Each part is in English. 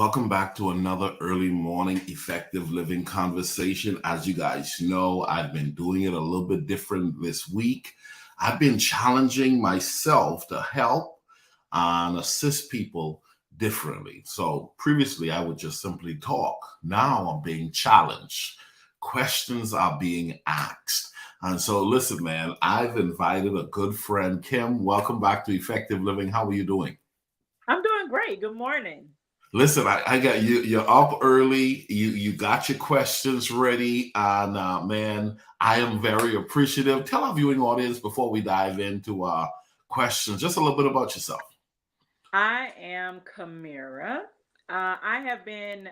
Welcome back to another early morning effective living conversation. As you guys know, I've been doing it a little bit different this week. I've been challenging myself to help and assist people differently. So previously, I would just simply talk. Now I'm being challenged. Questions are being asked. And so, listen, man, I've invited a good friend, Kim. Welcome back to Effective Living. How are you doing? I'm doing great. Good morning. Listen, I got you. You're up early. You got your questions ready, and man, I am very appreciative. Tell our viewing audience before we dive into questions, just a little bit about yourself. I am Kamira. I have been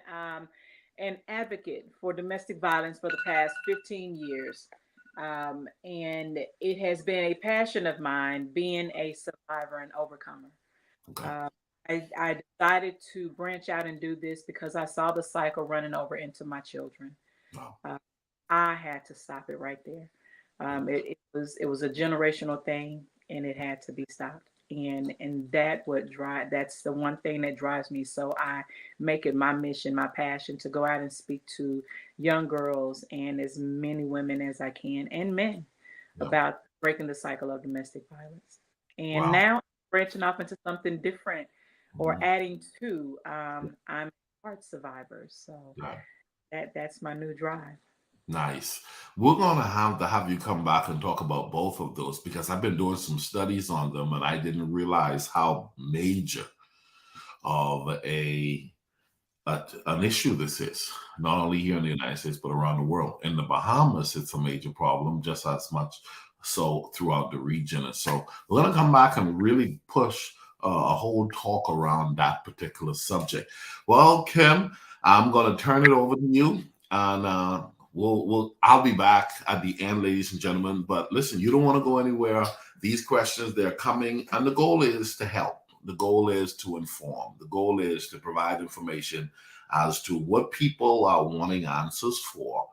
an advocate for domestic violence for the past 15 years. And it has been a passion of mine being a survivor and overcomer. Okay. Uh, I decided to branch out and do this because I saw the cycle running over into my children. Wow. Uh, I had to stop it right there. It was a generational thing, and it had to be stopped. And that's the one thing that drives me. So I make it my mission, my passion to go out and speak to young girls and as many women as I can and men Yeah. about breaking the cycle of domestic violence. And Wow. now branching off into something different or Mhm. adding to I'm a heart survivor. So Yeah. that's my new drive. Nice. We're gonna have to have you come back and talk about both of those because I've been doing some studies on them and I didn't realize how major of an issue this is, not only here in the United States, but around the world. In the Bahamas, it's a major problem, just as much so throughout the region. And so we're going to come back and really push a whole talk around that particular subject. Well, Kim, I'm going to turn it over to you, and I'll be back at the end, ladies and gentlemen. But listen, you don't want to go anywhere. These questions, they're coming, and the goal is to help. The goal is to inform. The goal is to provide information as to what people are wanting answers for.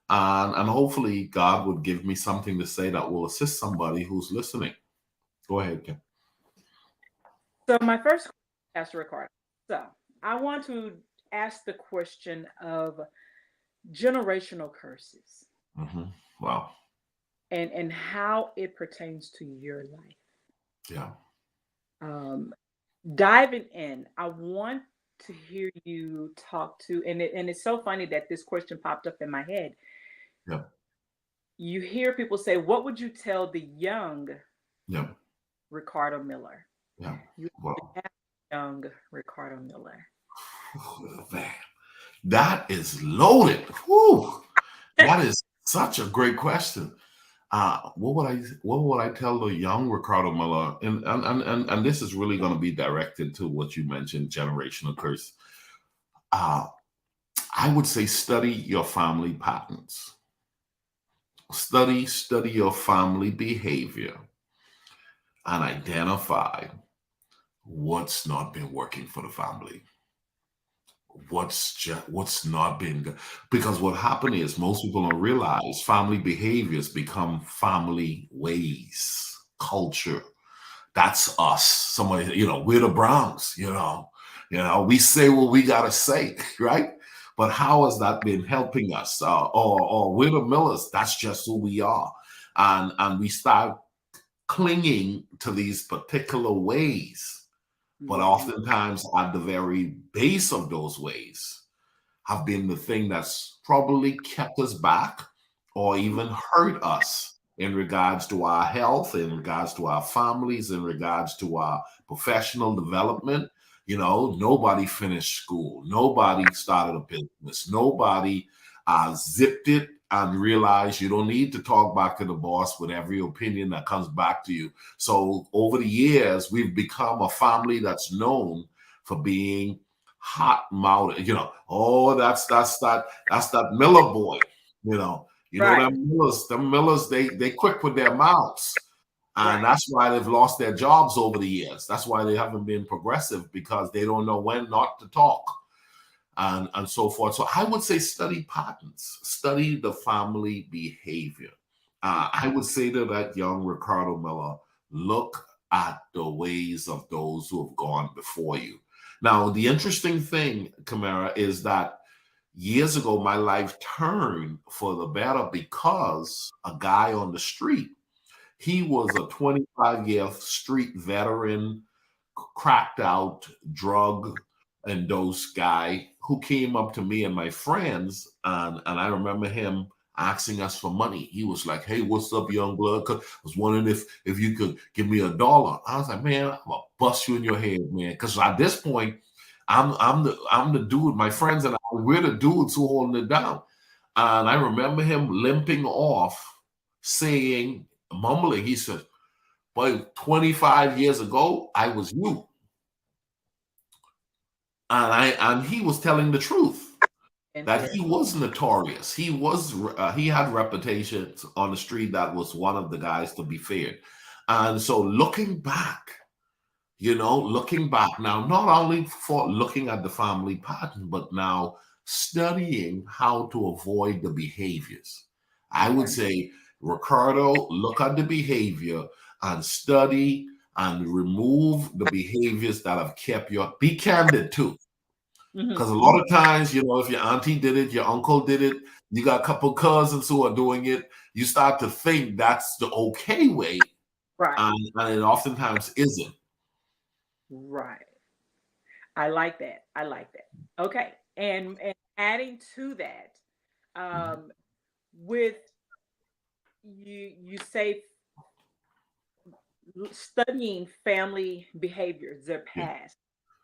And hopefully, God would give me something to say that will assist somebody who's listening. Go ahead, Kim. So my first question, Pastor Ricardo. So I want to ask the question of generational curses Wow. and how it pertains to your life. Yeah. Um, Diving in, I want to hear you talk to, and it's so funny that this question popped up in my head. Yeah. You hear people say, "What would you tell the young Yeah. Ricardo Miller?" Yeah. You Wow. have young Ricardo Miller. Man, that is loaded. Whew. That is such a great question. What would I tell the young Ricardo Miller? And this is really going to be directed to what you mentioned, generational curse. Uh, I would say study your family patterns. Study your family behavior and identify what's not been working for the family. What's not been good. Because what happened is most people don't realize family behaviors become family ways, culture. That's us. Somebody, we're the Browns, we say what we gotta say, right? But how has that been helping us? Or we're the Millers, that's just who we are. And we start clinging to these particular ways. But Mhm. oftentimes at the very base of those ways have been the thing that's probably kept us back or even hurt us in regards to our health, in regards to our families, in regards to our professional development. Nobody finished school. Nobody started a business. Nobody zipped it and realized you don't need to talk back to the boss with every opinion that comes back to you. So over the years, we've become a family that's known for being hot mouthed, oh, that's that Miller boy, you know. Right, Them Millers, they quick with their mouths. And right. that's why they've lost their jobs over the years. That's why they haven't been progressive because they don't know when not to talk and so forth. So I would say study patterns, study the family behavior. I would say to that young Ricardo Miller, look at the ways of those who have gone before you. Now, the interesting thing, Kamara, is that years ago, my life turned for the better because a guy on the street, he was a 25-year street veteran, cracked out, drug endorsed guy who came up to me and my friends, and I remember him asking us for money. He was like, "Hey, what's up, young blood? 'Cause I was wondering if you could give me $1." I was like, "Man, I'm gonna bust you in your head, man." Because at this point, I'm the dude. My friends and I, we're the dudes who holding it down. And I remember him limping off, saying, mumbling. He said, "But 25 years ago, I was you." And he was telling the truth that he Interesting. was notorious. He had reputations on the street that was one of the guys to be feared. And so looking back now, not only for looking at the family pattern, but now studying how to avoid the behaviors. I would Okay. say, Ricardo, look at the behavior and study and remove the behaviors that have kept you. Be candid too. Hmm. Because a lot of times, if your auntie did it, your uncle did it, you got a couple cousins who are doing it, you start to think that's the okay way, Right. and it oftentimes isn't. Right. I like that. I like that. Okay. And adding to that, Mhm. um, with you say studying family behaviors, their Yeah. past.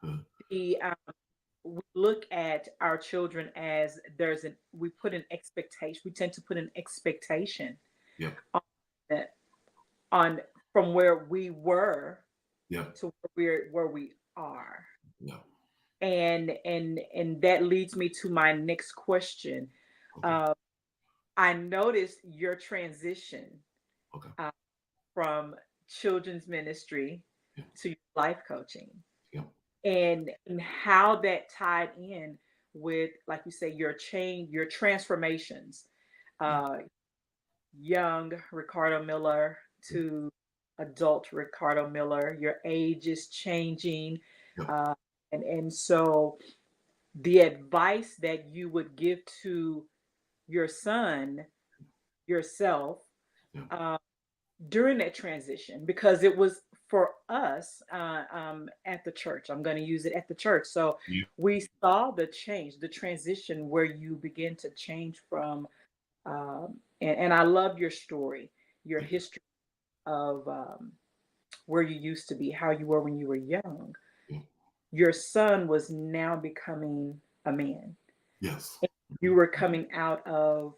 Uh, The We look at our children as we put an expectation. We tend to put an expectation yeah. on on from where we were Yeah. to where we are. Yeah. And that leads me to my next question. Okay. Uh, I noticed your transition Okay. uh, from children's ministry Yeah. to life coaching, Yeah. and how that tied in with, like you say, your transformations. Yeah. Uh, Young Ricardo Miller to adult Ricardo Miller. Your age is changing, Yeah. uh, and so the advice that you would give to your son, yourself, Yeah. uh, during that transition, because it was for us at the church. I'm going to use it at the church. So Yeah. we saw the change, the transition where you begin to change from, and I love your story, your Thank you. history of where you used to be, how you were when you were young. Yeah. Your son was now becoming a man. Yes. You were coming out of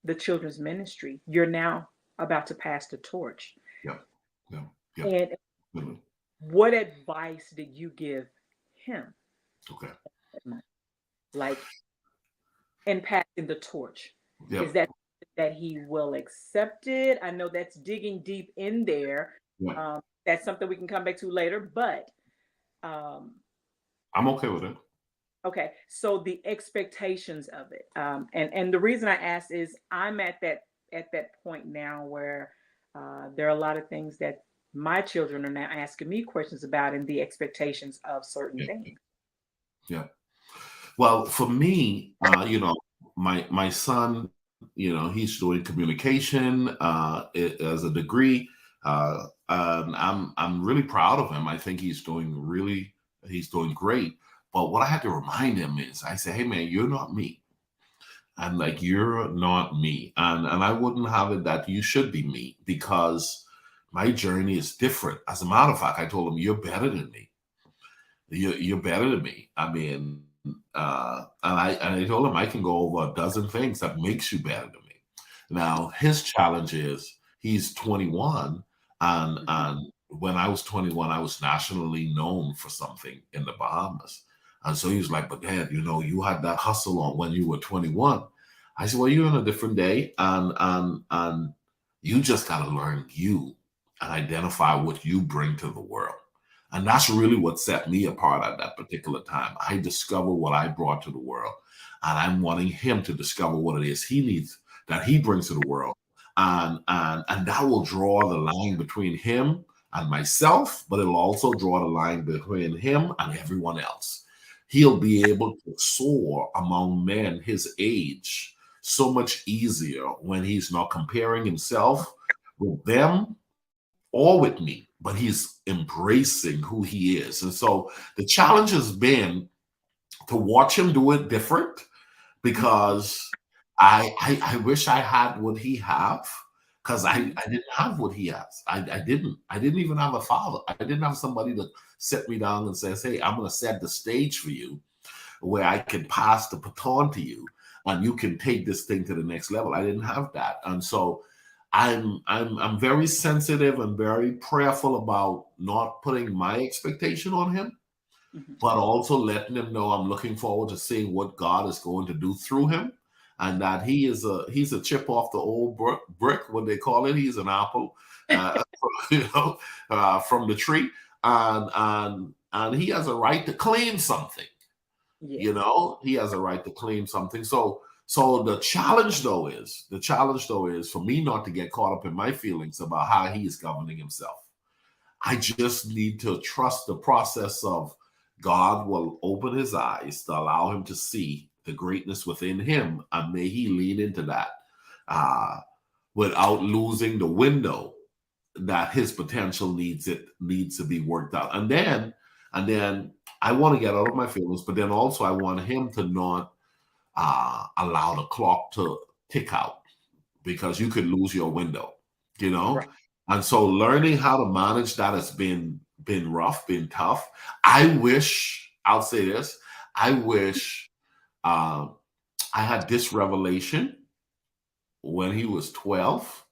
the children's ministry. You're now about to pass the torch. Yeah. Yeah. Yeah. And Mhm. what advice did you give him? Okay. Like, in passing the torch? Yeah. Is that he will accept it? I know that's digging deep in there. Yeah. That's something we can come back to later. But um, I'm okay with it. okay, so the expectations of it, and the reason I asked is I'm at that point now where there are a lot of things that my children are now asking me questions about, and the expectations of certain Yeah. things. Yeah. Well, for me, my son, he's doing communication as a degree, and I'm really proud of him. I think he's doing great. But what I had to remind him is, I say, "Hey, man, you're not me, and like you're not me, and I wouldn't have it that you should be me because my journey is different." As a matter of fact, I told him, "You're better than me. You're better than me." I mean, and I told him I can go over a dozen things that makes you better than me. Now his challenge is he's 21, Mhm. and when I was 21, I was nationally known for something in the Bahamas, and so he was like, "But Dad, you had that hustle on when you were 21." I said, "Well, you're on a different day, and you just got to learn you and identify what you bring to the world." And that's really what set me apart at that particular time. I discovered what I brought to the world, and I'm wanting him to discover what it is he needs that he brings to the world, and that will draw the line between him and myself, but it'll also draw the line between him and everyone else. He'll be able to soar among men his age so much easier when he's not comparing himself with them or with me, but he's embracing who he is. And so the challenge has been to watch him do it different, because I wish I had what he have, because I didn't have what he has. I didn't even have a father. I didn't have somebody to sit me down and says, hey, I'm gonna set the stage for you where I can pass the baton to you and you can take this thing to the next level. I didn't have that. And so I'm very sensitive and very prayerful about not putting my expectation on him, Mhm. but also letting him know I'm looking forward to seeing what God is going to do through him, and that he's a chip off the old brick, what they call it. He's an apple, uh, from the tree, and he has a right to claim something. Yes. He has a right to claim something. So the challenge though is for me not to get caught up in my feelings about how he is governing himself. I just need to trust the process of God will open his eyes to allow him to see the greatness within him, and may he lean into that, uh, without losing the window that his potential needs to be worked out. And then I want to get out of my feelings, but then also I want him to not allow the clock to tick out, because you could lose your window, you know? Right. And so learning how to manage that has been rough, been tough. I'll say this, I wish uh, I had this revelation when he was 12.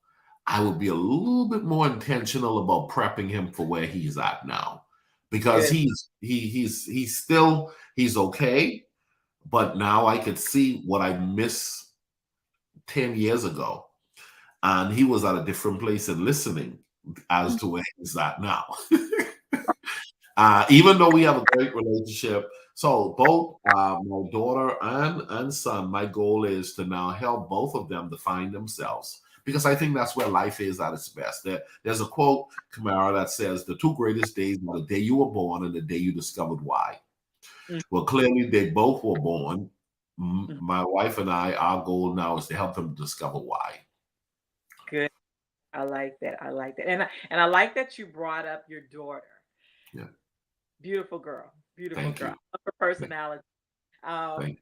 I would be a little bit more intentional about prepping him for where he's at now, because Good. he's okay, but now I could see what I missed 10 years ago, and he was at a different place in listening as to where he's at now. Even though we have a great relationship, so both my daughter and son, my goal is to now help both of them define themselves, because I think that's where life is at its best. There's a quote, Kamara, that says the two greatest days are the day you were born and the day you discovered why. Mm, Well, clearly they both were born. mm. My wife and I, our goal now is to help them discover why. Good. I like that. I like that. And I like that you brought up your daughter. Yeah. Beautiful girl. Beautiful Thank girl. you. Love her Thank, personality. thank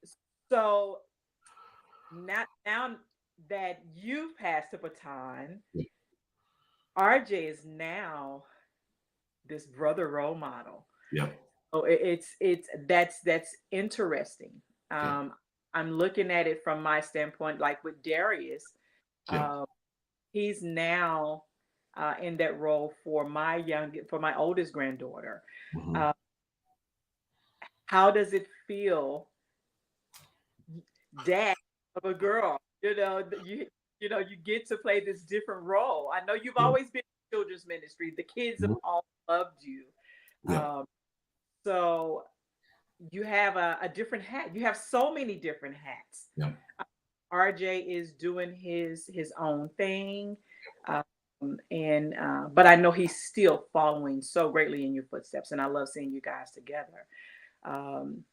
So now that you've passed the baton, you. RJ is now this brother role model. Yep. Oh, it's that's interesting. Yep. Um, I'm looking at it from my standpoint, like with Darius, Yep. uh, he's now in that role for my oldest granddaughter. Hmm. Uh, how does it feel, dad of a girl? You get to play this different role. I know you've Yep. always been in children's ministry. The kids have Mhm. all loved you. Yep. Um, so you have a different hat. You have so many different hats. Yep. RJ is doing his own thing, um, and but I know he's still following so greatly in your footsteps, and I love seeing you guys together. Um,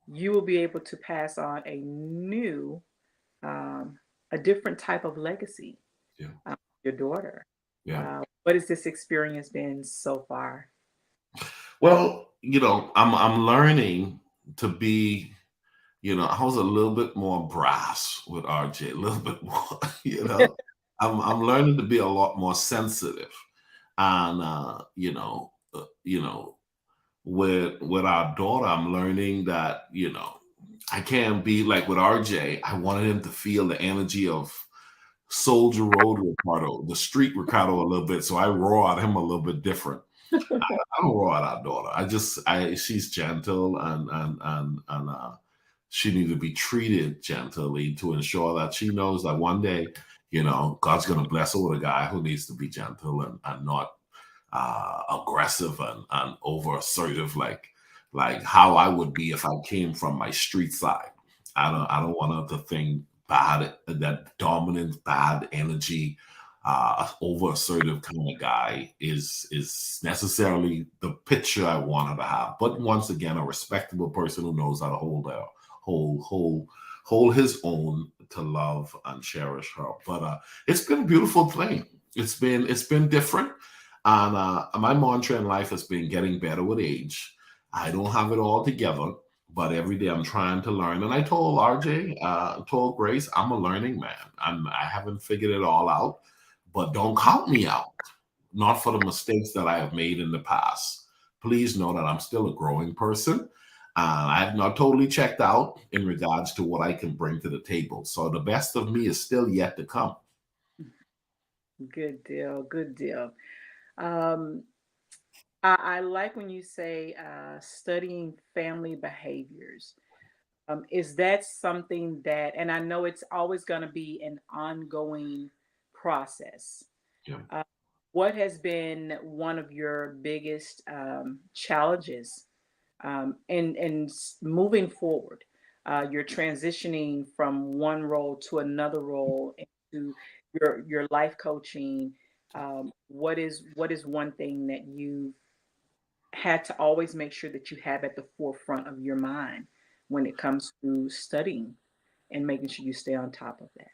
you will be able to pass on um, a different type of legacy. Yeah. Your daughter. Yeah. What has this experience been so far? Well, I'm learning to be, I was a little bit more brass with RJ, a little bit more, I'm learning to be a lot more sensitive. And with our daughter, I'm learning that, I can't be like with RJ. I wanted him to feel the energy of Soldier Road Ricardo, the street Ricardo a little bit. So I roar at him a little bit different. I don't roar at our daughter. She's gentle, and she needs to be treated gently to ensure that she knows that one day, God's going to bless her with a guy who needs to be gentle and not aggressive and over assertive, like how I would be if I came from my street side. I don't want her to think bad, that dominant bad energy over assertive kind of guy is necessarily the picture I wanted to have. But once again, a respectable person who knows how to hold hold hold his own to love and cherish her. But it's been a beautiful thing. It's been different, and my mantra in life has been getting better with age. I don't have it all together, but every day I'm trying to learn. And I told RJ, told Grace, I'm a learning man. I haven't figured it all out, but don't count me out. Not for the mistakes that I have made in the past. Please know that I'm still a growing person. I have not totally checked out in regards to what I can bring to the table. So the best of me is still yet to come. Good deal. Good deal. Um, I like when you say studying family behaviors. Is that something that, and I know it's always going to be an ongoing process. Yeah. Uh, what has been one of your biggest challenges in moving forward? You're transitioning from one role to another role into your life coaching. What is one thing that you had to always make sure that you have at the forefront of your mind when it comes to studying and making sure you stay on top of that?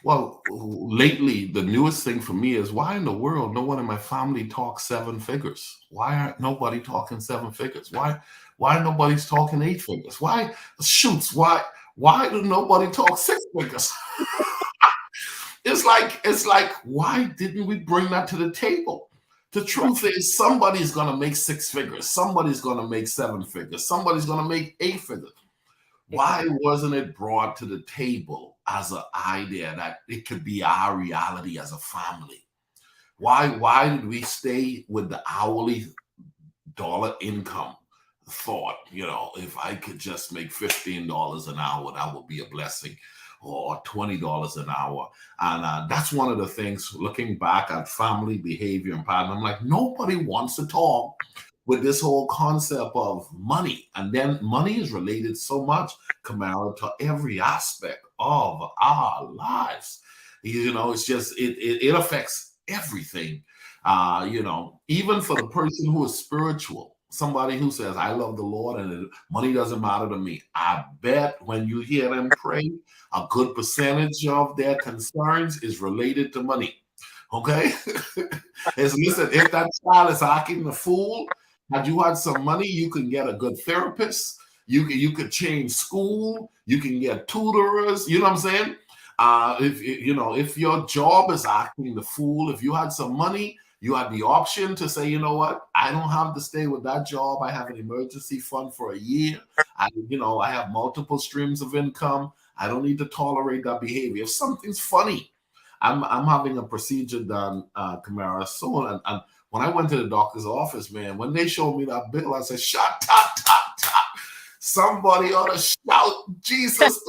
Well, lately, the newest thing for me is why in the world no one in my family talks seven figures? Why aren't nobody talking seven figures? Why nobody's talking eight figures? Why shoots? Why do nobody talk six figures? It's like why didn't we bring that to the table? The Right. truth is somebody's gonna make six figures, somebody's gonna make seven figures, somebody's gonna make eight figures. Why Exactly. wasn't it brought to the table as an idea that it could be our reality as a family? Why did we stay with the hourly dollar income thought? If I could just make $15 an hour, that would be a blessing, or $20 an hour. And that's one of the things, looking back at family behavior and pattern, I'm like, nobody wants to talk with this whole concept of money. And then money is related so much, Kamara, to every aspect of our lives. It's just, it affects everything. Even for the person who is spiritual, somebody who says, I love the Lord and money doesn't matter to me. I bet when you hear them pray, a good percentage of their concerns is related to money. Okay? Listen, if that child is acting the fool, had you had some money, you can get a good therapist. You could change school. You can get tutors. You know what I'm saying? If your job is acting the fool, if you had some money, you had the option to say, you know what, I don't have to stay with that job. I have an emergency fund for a year. I have multiple streams of income. I don't need to tolerate that behavior. If something's funny, I'm having a procedure done, Kamara, soon. And when I went to the doctor's office, man, when they showed me that bill, I said, shut top, top, top. Somebody ought to shout Jesus.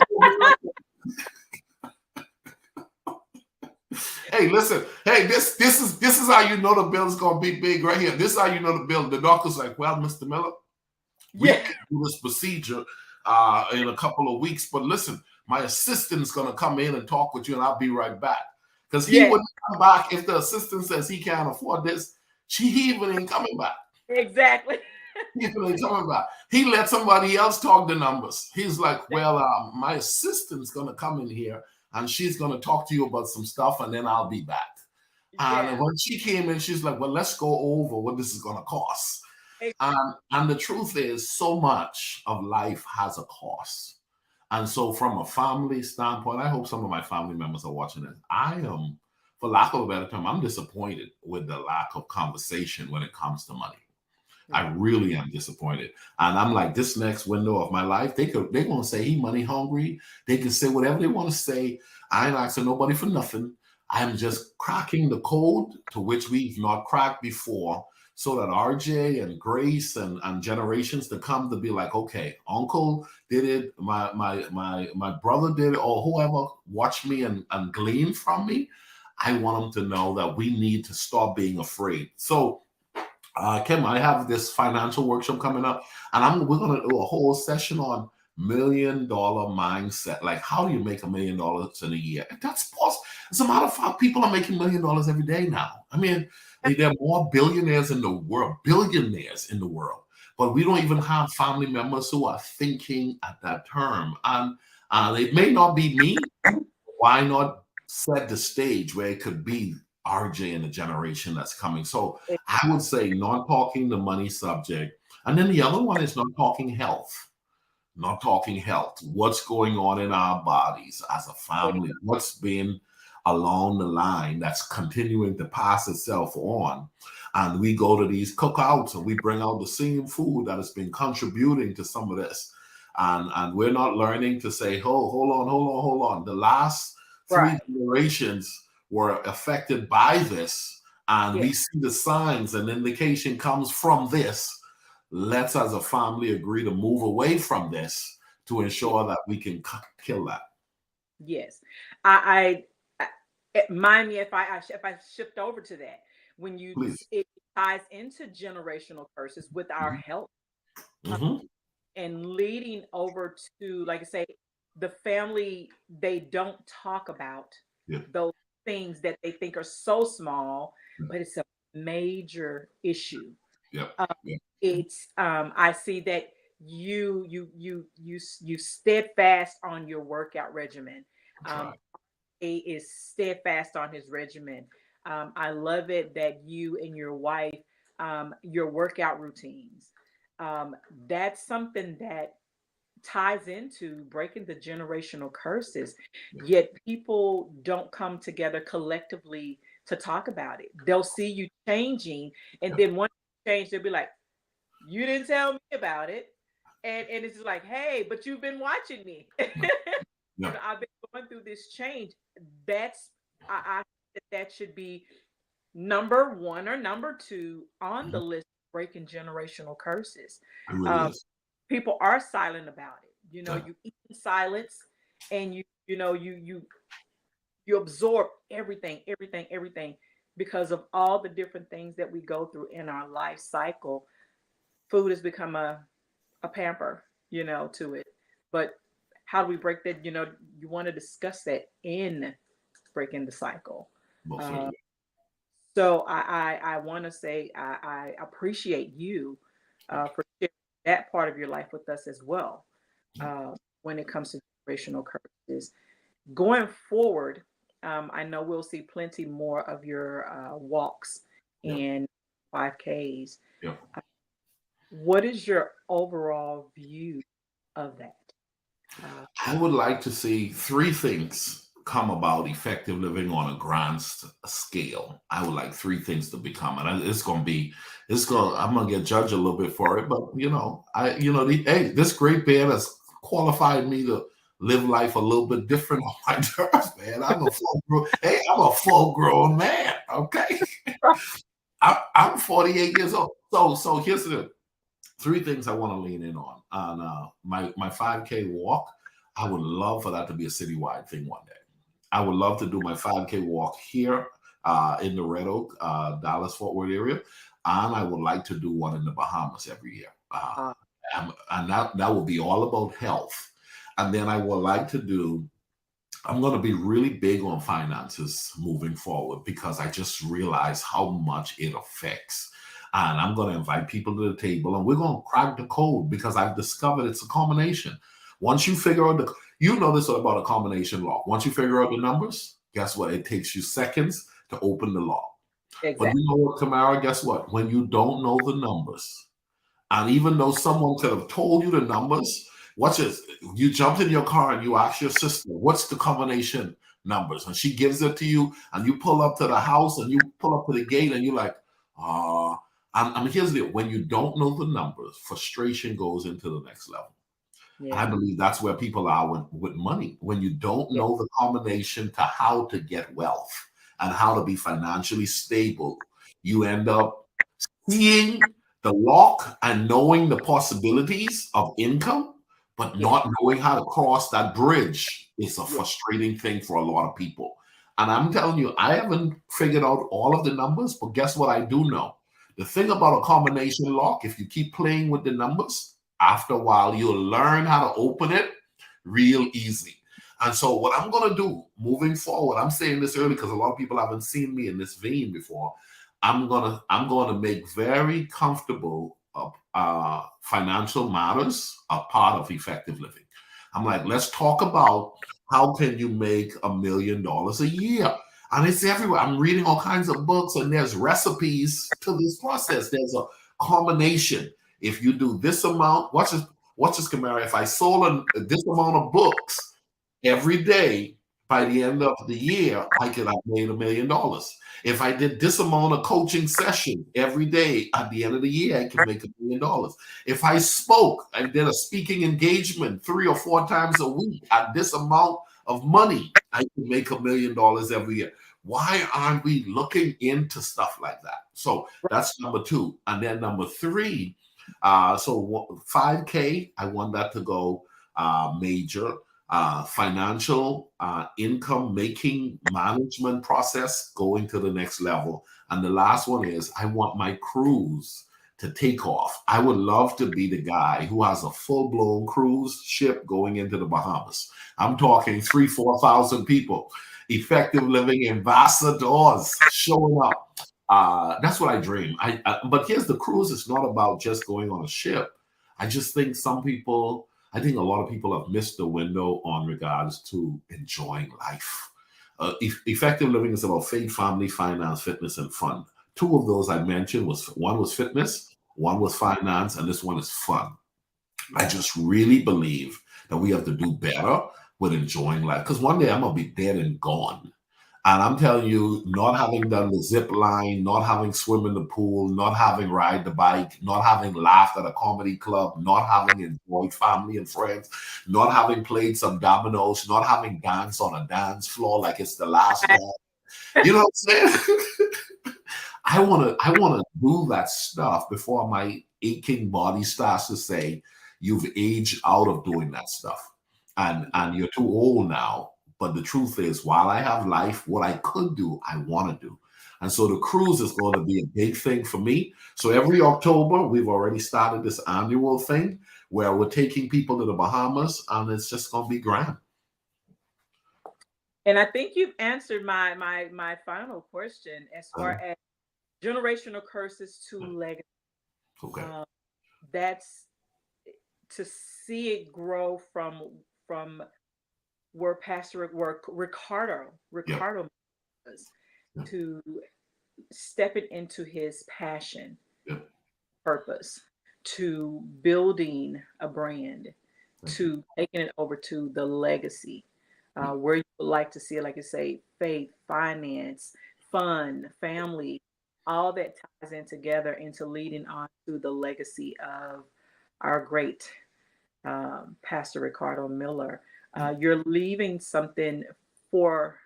Hey, listen. Hey, this is how you know the bill is gonna be big right here. This is how you know the bill. The doctor's like, well, Mr. Miller, we Yeah. can do this procedure in a couple of weeks. But listen, my assistant's gonna come in and talk with you, and I'll be right back. Because he Yeah. wouldn't come back if the assistant says he can't afford this. He even ain't coming back. Exactly. He even ain't coming back. He let somebody else talk the numbers. He's like, well, my assistant's gonna come in here and she's gonna talk to you about some stuff, and then I'll be back. And Yeah. when she came in, she's like, well, let's go over what this is gonna cost. Exactly. And the truth is, so much of life has a cost. And so, from a family standpoint, I hope some of my family members are watching this. I am, for lack of a better term, I'm disappointed with the lack of conversation when it comes to money. I Right. really am disappointed. And I'm like, this next window of my life, they're gonna say he money hungry. They can say whatever they want to say. I ain't asking nobody for nothing. I'm just cracking the code to which we've not cracked before, so that RJ and Grace and generations to come to be like, okay, uncle did it, my brother did it, or whoever watched me and gleaned from me. I want them to know that we need to stop being afraid. So Kim, I have this financial workshop coming up, and we're gonna do a whole session on $1 million mindset. Like, how do you make $1 million in a year? That's possible. As a matter of fact, people are making $1 million every day now. I mean, there are more billionaires in the world, billionaires in the world, but we don't even have family members who are thinking at that term. And it may not be me. Why not set the stage where it could be RJ and the generation that's coming? So I would say not talking the money subject. And then the other one is not talking health. Not talking health. What's going on in our bodies as a family? What's been along the line that's continuing to pass itself on? And we go to these cookouts and we bring out the same food that has been contributing to some of this. And we're not learning to say, oh, hold on. The last three generations were affected by this. And we see the signs and indication comes from this. Let's, as a family, agree to move away from this to ensure that we can kill that. Yes, I mind me if I shift over to that when it ties into generational curses with our health, and leading over to, like I say, the family, they don't talk about those things that they think are so small, but it's a major issue. It's I see that you steadfast on your workout regimen. He is steadfast on his regimen. I love it that you and your wife, your workout routines. That's something that ties into breaking the generational curses. Yet people don't come together collectively to talk about it. They'll see you changing, and then once you change, they'll be like, you didn't tell me about it. And it's just like, hey, but you've been watching me. I've been going through this change. That's I that should be number one or number two on the list of breaking generational curses. People are silent about it. You eat in silence, and you absorb everything because of all the different things that we go through in our life cycle. Food has become a pamper, to it. But how do we break that? You want to discuss that in breaking the cycle. So I want to say I appreciate you for sharing that part of your life with us as well. When it comes to generational curses, going forward, I know we'll see plenty more of your walks and 5Ks. What is your overall view of that? I would like to see three things come about effective living on a grand scale. I would like three things to become, and I'm going to get judged a little bit for it, but this great band has qualified me to live life a little bit different on my terms, man. I'm a full grown man. Okay. I'm 48 years old. So here's the three things I want to lean in on. My 5K walk, I would love for that to be a citywide thing one day. I would love to do my 5K walk here in the Red Oak, Dallas, Fort Worth area. And I would like to do one in the Bahamas every year. And that will be all about health. And then I would like to I'm going to be really big on finances moving forward because I just realized how much it affects. And I'm going to invite people to the table and we're going to crack the code because I've discovered it's a combination. Once you figure out you know this about a combination lock. Once you figure out the numbers, guess what? It takes you seconds to open the lock. Exactly. But you know what, Tamara? Guess what? When you don't know the numbers, and even though someone could have told you the numbers, you jumped in your car and you ask your sister, what's the combination numbers? And she gives it to you and you pull up to the house and you pull up to the gate and you're like, here's the deal. When you don't know the numbers, frustration goes into the next level. Yeah. I believe that's where people are with money. When you don't know the combination to how to get wealth and how to be financially stable, you end up seeing the lock and knowing the possibilities of income, but not knowing how to cross that bridge is a frustrating thing for a lot of people. And I'm telling you, I haven't figured out all of the numbers, but guess what I do know? The thing about a combination lock, if you keep playing with the numbers, after a while, you'll learn how to open it real easy. And so what I'm going to do moving forward, I'm saying this early because a lot of people haven't seen me in this vein before. I'm gonna make very comfortable financial matters a part of effective living. I'm like, let's talk about how can you make $1 million a year, and it's everywhere. I'm reading all kinds of books, and there's recipes to this process. There's a combination. If you do this amount, watch this, Kamara. If I sold this amount of books every day, by the end of the year, I could have made $1 million. If I did this amount of coaching session every day, at the end of the year, I could make $1 million. If I spoke, I did a speaking engagement 3 or 4 times a week at this amount of money, I could make $1 million every year. Why aren't we looking into stuff like that? So that's number two. And then number three, so 5K, I want that to go major. Financial income making management process going to the next level. And the last one is I want my cruise to take off. I would love to be the guy who has a full-blown cruise ship going into the Bahamas. I'm talking 3,000-4,000 people, effective living ambassadors showing up. That's what I dream. But here's the cruise. It's not about just going on a ship. I just think I think a lot of people have missed the window on regards to enjoying life. Effective living is about faith, family, finance, fitness, and fun. Two of those I mentioned one was fitness, one was finance, and this one is fun. I just really believe that we have to do better with enjoying life, because one day I'm gonna be dead and gone. And I'm telling you, not having done the zip line, not having swim in the pool, not having ride the bike, not having laughed at a comedy club, not having enjoyed family and friends, not having played some dominoes, not having danced on a dance floor like it's the last dance. You know what I'm saying? I wanna do that stuff before my aching body starts to say, you've aged out of doing that stuff. And you're too old now. But the truth is, while I have life, what I could do, I want to do. And so the cruise is going to be a big thing for me. So every October, we've already started this annual thing where we're taking people to the Bahamas, and it's just going to be grand. And I think you've answered my final question as far as generational curses to legacy. Okay. That's to see it grow from where Ricardo was, to stepping into his passion, purpose, to building a brand, to taking it over to the legacy, where you would like to see it, like you say, faith, finance, fun, family, all that ties in together into leading on to the legacy of our great Pastor Ricardo Miller. You're leaving something for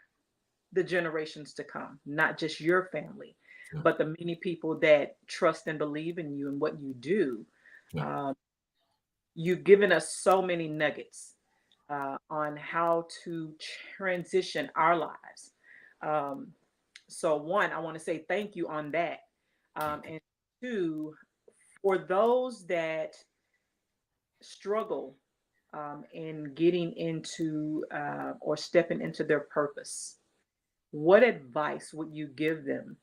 the generations to come, not just your family, but the many people that trust and believe in you and what you do. You've given us so many nuggets on how to transition our lives. So, one, I want to say thank you on that. And two, for those that struggle in getting into or stepping into their purpose, what advice would you give them,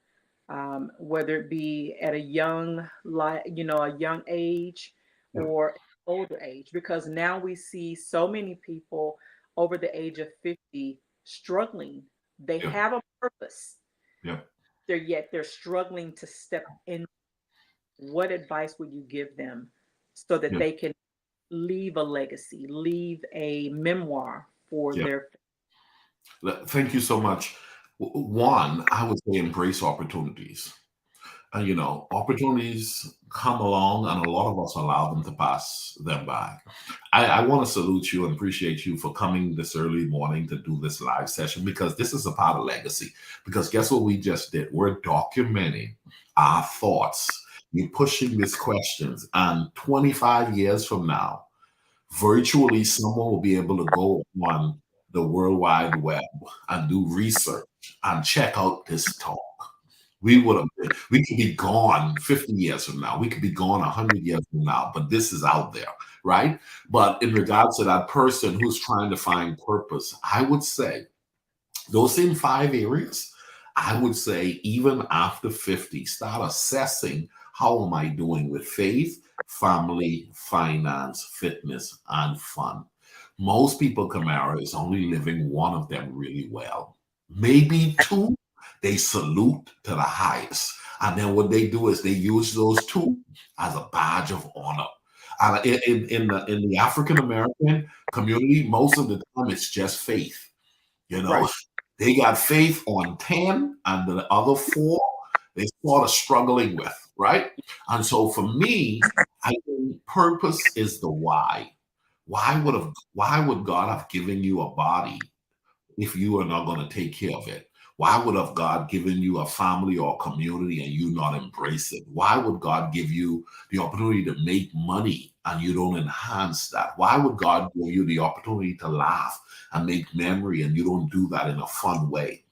whether it be at a young, a young age or older age? Because now we see so many people over the age of 50 struggling. They have a purpose. They're struggling to step in. What advice would you give them so that they can leave a legacy, leave a memoir for their? Thank you so much. One, I would say embrace opportunities. And opportunities come along, and a lot of us allow them to pass them by. I want to salute you and appreciate you for coming this early morning to do this live session, because this is a part of legacy. Because guess what we just did? We're documenting our thoughts. You're pushing these questions, and 25 years from now, virtually someone will be able to go on the World Wide Web and do research and check out this talk. We could be gone 50 years from now. We could be gone 100 years from now, but this is out there, right? But in regards to that person who's trying to find purpose, I would say those same 5 areas, I would say even after 50, start assessing how am I doing with faith, family, finance, fitness, and fun. Most people, Kamara, is only living one of them really well. Maybe two, they salute to the highest. And then what they do is they use those two as a badge of honor. And in the African American community, most of the time it's just faith. You know, Right. they got faith on 10, and the other four they sort of struggling with, right? And so for me, I think purpose is the why. Why would God have given you a body if you are not going to take care of it? Why would have God given you a family or a community and you not embrace it? Why would God give you the opportunity to make money and you don't enhance that? Why would God give you the opportunity to laugh and make memory and you don't do that in a fun way?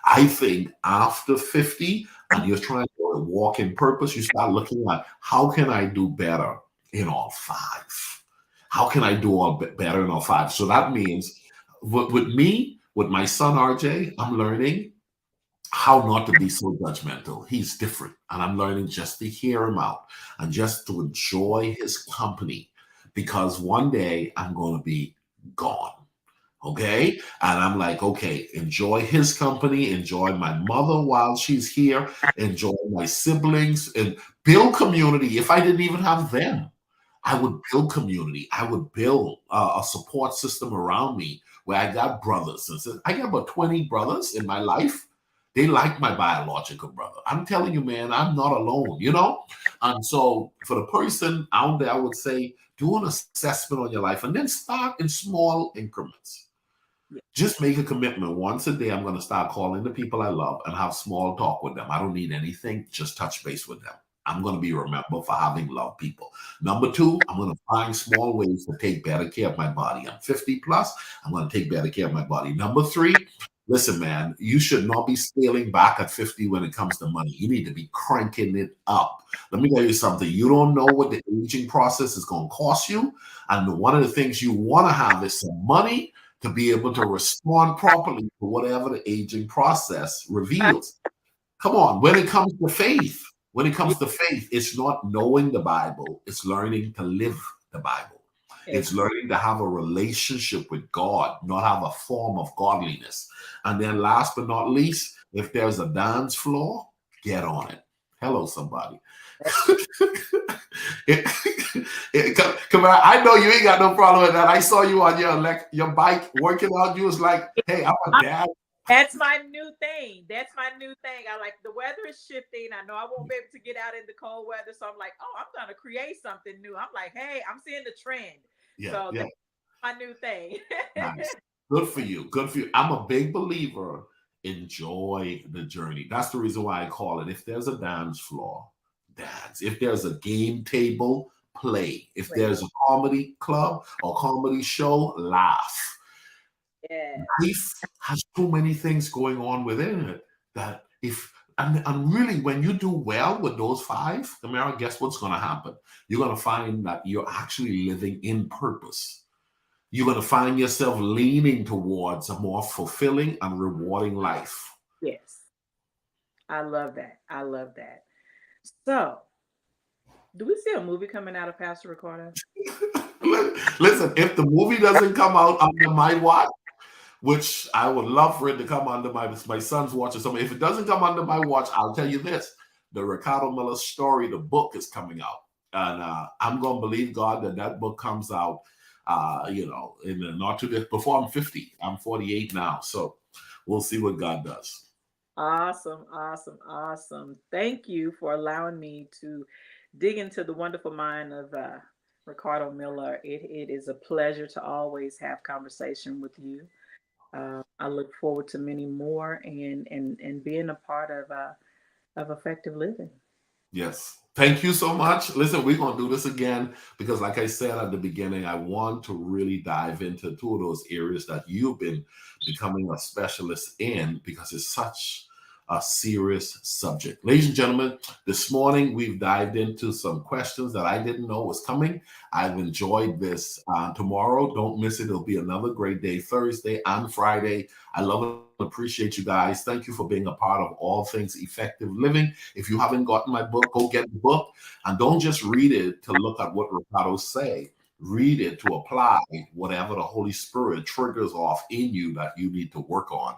I think after 50 and you're trying to walk in purpose, you start looking at how can I do better in all five? How can I do better in all five? So that means with me, with my son RJ, I'm learning how not to be so judgmental. He's different. And I'm learning just to hear him out and just to enjoy his company because one day I'm going to be gone. Okay. And I'm like, okay, enjoy his company, enjoy my mother while she's here, enjoy my siblings, and build community. If I didn't even have them, I would build community. I would build a support system around me where I got brothers. And so I got about 20 brothers in my life. They like my biological brother. I'm telling you, man, I'm not alone, you know? And so for the person out there, I would say do an assessment on your life and then start in small increments. Yeah. Just make a commitment. Once a day, I'm going to start calling the people I love and have small talk with them. I don't need anything, just touch base with them. I'm going to be remembered for having loved people. Number two, I'm going to find small ways to take better care of my body. I'm 50 plus. I'm going to take better care of my body. Number three, listen, man, you should not be scaling back at 50 when it comes to money. You need to be cranking it up. Let me tell you something. You don't know what the aging process is going to cost you. And one of the things you want to have is some money to be able to respond properly to whatever the aging process reveals. Come on, when it comes to faith, it's not knowing the Bible, it's learning to live the Bible. It's learning to have a relationship with God, not have a form of godliness. And then last but not least, if there's a dance floor, get on it. Hello, somebody. Come on, I know you ain't got no problem with that. I saw you on your bike working out. You was like, "Hey, I'm a dad." That's my new thing. That's my new thing. I like the weather is shifting. I know I won't be able to get out in the cold weather. So I'm like, oh, I'm gonna create something new. I'm like, hey, I'm seeing the trend. Yeah, So yeah, that's my new thing. nice. Good for you. Good for you. I'm a big believer. Enjoy the journey. That's the reason why I call it. If there's a dance floor, dance. If there's a game table, play. If Right. there's a comedy club or comedy show, laugh. Yeah. Life has too many things going on within it that if and really when you do well with those five, Tamara, guess what's going to happen? You're going to find that you're actually living in purpose. You're going to find yourself leaning towards a more fulfilling and rewarding life. Yes. I love that. I love that. So, do we see a movie coming out of Pastor Ricardo? Listen, if the movie doesn't come out under my watch, which I would love for it to come under my son's watch or something. If it doesn't come under my watch, I'll tell you this: the Ricardo Miller story, the book is coming out, and I'm gonna believe God that book comes out. In the not too before I'm 50. I'm 48 now, so we'll see what God does. Awesome, awesome, awesome. Thank you for allowing me to dig into the wonderful mind of Ricardo Miller. It is a pleasure to always have conversation with you. I look forward to many more and being a part of effective living. Yes. Thank you so much. Listen, we're going to do this again because, like I said at the beginning, I want to really dive into two of those areas that you've been becoming a specialist in because it's such a serious subject. Ladies and gentlemen, this morning we've dived into some questions that I didn't know was coming. I've enjoyed this. Tomorrow, don't miss it. It'll be another great day, Thursday and Friday. I love and appreciate you guys. Thank you for being a part of All Things Effective Living. If you haven't gotten my book, go get the book. And don't just read it to look at what Ricardo say. Read it to apply whatever the Holy Spirit triggers off in you that you need to work on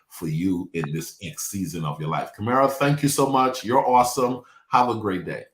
for you in this next season of your life. Kamara, thank you so much. You're awesome. Have a great day.